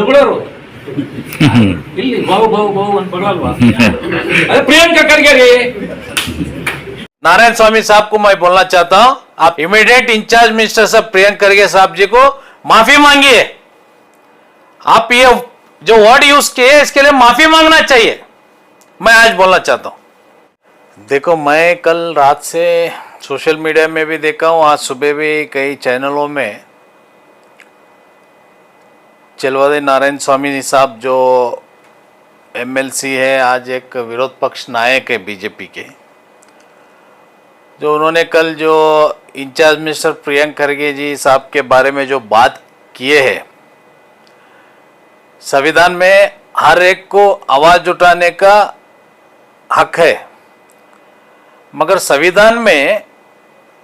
ಬಿಡೋರು ಇಲ್ಲಿ ಬಾವು ಬಾವು ಬಾವು ಅಂತ ಬರಲ್ವಾ अरे प्रियंका खड़गे रे नारायण स्वामी साहब को मैं बोलना चाहता हूं, आप इमीडिएट इंचार्ज मिनिस्टर साहब प्रियंका खड़गे साहब जी को माफी मांगिए। आप ये जो वर्ड यूज किए इसके लिए माफी मांगना चाहिए, मैं आज बोलना चाहता हूं। देखो, मैं कल रात से सोशल मीडिया में भी देखा हूं, आज सुबह भी कई चैनलों में चलवादी नारायण स्वामी साहब जो एमएलसी है, आज एक विरोध पक्ष नायक है बीजेपी के, जो उन्होंने कल जो इंचार्ज मिनिस्टर प्रियंका खड़गे जी साहब के बारे में जो बात किए हैं, संविधान में हर एक को आवाज उठाने का हक है, मगर संविधान में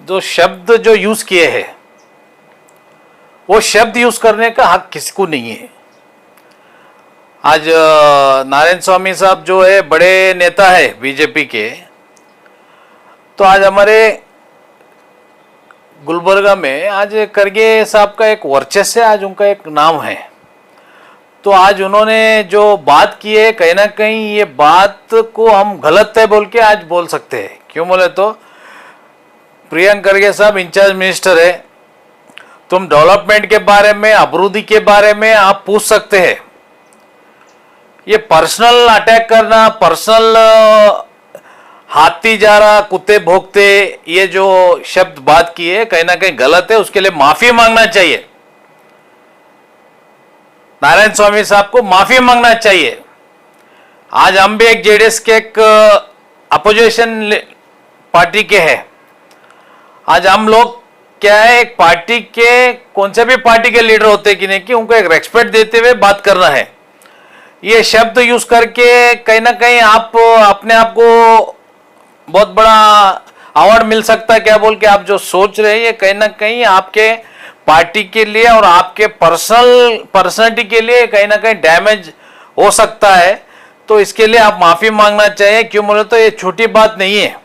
जो शब्द जो यूज किए हैं वो शब्द यूज करने का हक किसको नहीं है। आज नारायण स्वामी साहब जो है बड़े नेता है बीजेपी के, तो आज हमारे गुलबर्गा में आज खड़गे साहब का एक वर्चस्व है, आज उनका एक नाम है। तो आज उन्होंने जो बात की है, कहीं ना कहीं ये बात को हम गलत है बोल के आज बोल सकते हैं। क्यों बोले तो प्रियंका खड़गे साहब इंचार्ज मिनिस्टर है, तुम डेवलपमेंट के बारे में, अभिवृद्धि के बारे में आप पूछ सकते हैं। ये पर्सनल अटैक करना, पर्सनल हाथी जा रहा कुत्ते भोगते, ये जो शब्द बात की है कहीं ना कहीं गलत है, उसके लिए माफी मांगना चाहिए। नारायण स्वामी साहब को माफी मांगना चाहिए। आज हम भी एक जेडीएस के एक अपोजिशन पार्टी के हैं। आज हम लोग क्या है, एक पार्टी के कौन से भी पार्टी के लीडर होते कि नहीं कि उनको एक रेस्पेक्ट देते हुए बात करना है। ये शब्द यूज करके कहीं ना कहीं आप अपने आप को बहुत बड़ा अवार्ड मिल सकता है क्या बोल के आप जो सोच रहे हैं, ये कहीं ना कहीं आपके पार्टी के लिए और आपके पर्सनालिटी के लिए कहीं ना कहीं डैमेज हो सकता है। तो इसके लिए आप माफी मांगना चाहिए। क्यों बोले तो ये छोटी बात नहीं है।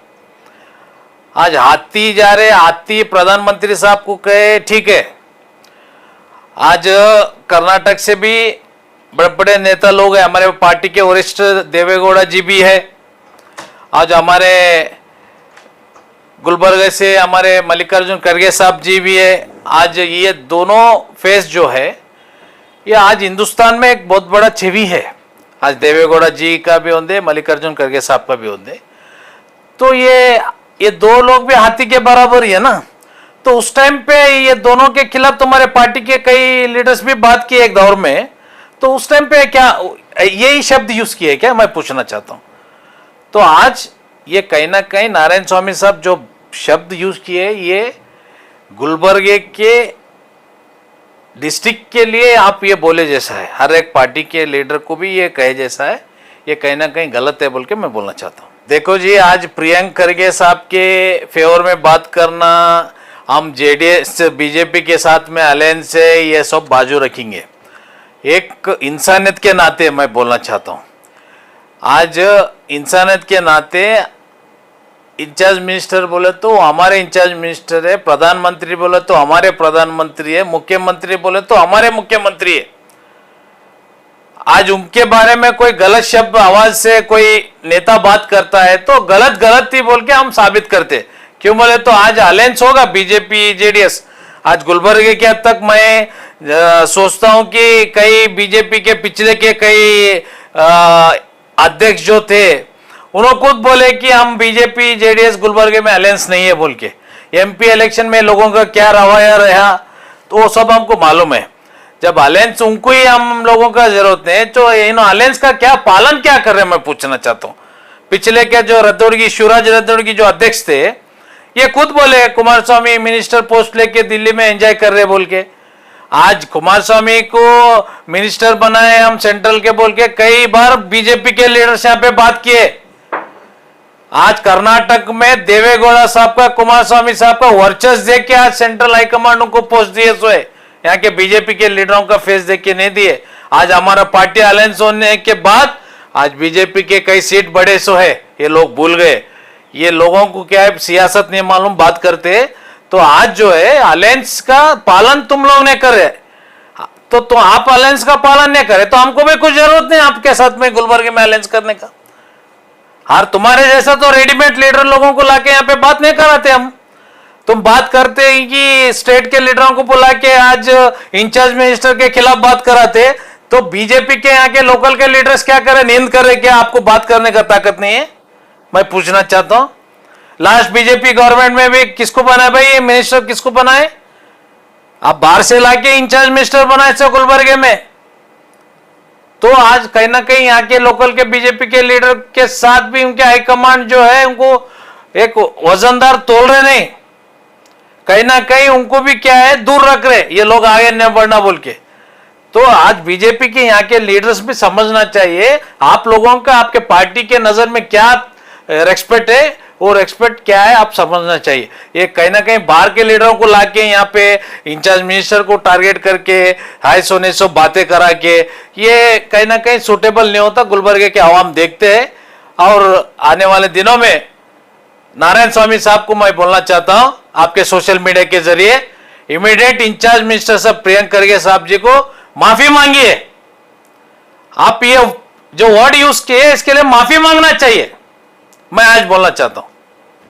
आज हाथी जा रहे, हाथी प्रधानमंत्री साहब को कहे ठीक है। आज कर्नाटक से भी बड़े बड़े नेता लोग हैं, हमारे पार्टी के वरिष्ठ देवेगौड़ा जी भी है। आज हमारे गुलबर्गा से हमारे मल्लिकार्जुन खड़गे साहब जी भी है। आज ये दोनों फेस जो है, ये आज हिंदुस्तान में एक बहुत बड़ा छवि है। आज देवेगौड़ा जी का भी होंगे, मल्लिकार्जुन खड़गे साहब का भी होंगे। तो ये दो लोग भी हाथी के बराबर ही है ना। तो उस टाइम पे ये दोनों के खिलाफ तुम्हारे पार्टी के कई लीडर्स भी बात किए एक दौर में। तो उस टाइम पे क्या यही शब्द यूज किए क्या, मैं पूछना चाहता हूं। तो आज ये कहीं ना कहीं नारायण स्वामी साहब जो शब्द यूज किए, ये गुलबर्गे के डिस्ट्रिक्ट के लिए आप ये बोले जैसा है, हर एक पार्टी के लीडर को भी ये कहे जैसा है, ये कहीं ना कहीं गलत है बोल के मैं बोलना चाहता हूँ। देखो जी, आज प्रियंका खड़गे साहब के फेवर में बात करना, हम जेडीएस बीजेपी के साथ में अलायंस से ये सब बाजू रखेंगे। एक इंसानियत के नाते मैं बोलना चाहता हूँ, आज इंसानियत के नाते इंचार्ज मिनिस्टर बोले तो हमारे इंचार्ज मिनिस्टर है, प्रधानमंत्री बोले तो हमारे प्रधानमंत्री है, मुख्यमंत्री बोले तो हमारे मुख्यमंत्री है। आज उनके बारे में कोई गलत शब्द आवाज से कोई नेता बात करता है तो गलत ही बोल के हम साबित करते। क्यों बोले तो आज अलायंस होगा बीजेपी जेडीएस। आज गुलबर्गे के हद तक मैं सोचता हूं कि कई बीजेपी के पिछले के कई अध्यक्ष जो थे, उन्होंने खुद बोले कि हम बीजेपी जेडीएस गुलबर्गे में अलायंस नहीं है बोल के। एमपी इलेक्शन में लोगों का क्या रवैया रहा तो वो सब हमको मालूम है। जब अलायंस उनको ही हम लोगों का जरूरत है, तो इन अलायंस का क्या पालन क्या कर रहे हैं मैं पूछना चाहता हूँ। पिछले के जो रतौड़गी, शिवराज रतौड़गी जो अध्यक्ष थे, ये खुद बोले कुमार स्वामी मिनिस्टर पोस्ट लेके दिल्ली में एंजॉय कर रहे बोल के। आज कुमार स्वामी को मिनिस्टर बनाए हम सेंट्रल के बोल के कई बार बीजेपी के लीडर्स यहाँ पे बात किए। आज कर्नाटक में देवेगौड़ा साहब का, कुमार स्वामी साहब का वर्चस्व देख के आज सेंट्रल हाईकमांड को पोस्ट दिए सोए, यहाँ के बीजेपी के लीडरों का फेस देख के नहीं दिए। आज हमारा पार्टी अलायंस होने के बाद आज बीजेपी के कई सीट बड़े सो है, ये लोग भूल गए। ये लोगों को क्या है, सियासत नहीं मालूम बात करते। तो आज जो है अलायंस का पालन तुम लोग ने करे, तो आप अलायंस का पालन नहीं करे तो हमको भी कुछ जरूरत नहीं आपके साथ में गुलबर्ग में अलायंस करने का। और तुम्हारे जैसा तो रेडीमेड लीडर लोगों को लाके यहाँ पे बात नहीं कराते हम। तुम बात करते हैं कि स्टेट के लीडरों को बुला के आज इंचार्ज मिनिस्टर के खिलाफ बात कराते, तो बीजेपी के यहाँ के लोकल के लीडर्स क्या करें, नींद करे क्या? आपको बात करने का ताकत नहीं है? मैं पूछना चाहता हूं, लास्ट बीजेपी गवर्नमेंट में भी किसको बनाए भाई? ये मिनिस्टर किसको बनाए? आप बाहर से लाके इंचार्ज मिनिस्टर बनाए थे गुलबर्गे में। तो आज कहीं ना कहीं यहाँ के लोकल के बीजेपी के लीडर के साथ भी उनके हाईकमांड जो है उनको एक वजनदार तोल रहे नहीं, कहीं ना कहीं उनको भी क्या है दूर रख रहे, ये लोग आगे न बढ़ना बोल के। तो आज बीजेपी के यहाँ के लीडर्स भी समझना चाहिए आप लोगों का आपके पार्टी के नजर में क्या रेस्पेक्ट है और रेस्पेक्ट क्या है आप समझना चाहिए। ये कहीं ना कहीं बाहर के लीडरों को लाके यहाँ पे इंचार्ज मिनिस्टर को टारगेट करके हाई सोने सो बातें करा के ये कहीं ना कहीं सूटेबल नहीं होता। गुलबर्गे के आवाम देखते हैं और आने वाले दिनों में नारायण स्वामी साहब को मैं बोलना चाहता हूं आपके सोशल मीडिया के जरिए, इमीडिएट इंचार्ज मिनिस्टर साहब प्रियंक खरगे साहब जी को माफी मांगिए। आप ये जो वर्ड यूज किए इसके लिए माफी मांगना चाहिए, मैं आज बोलना चाहता हूं।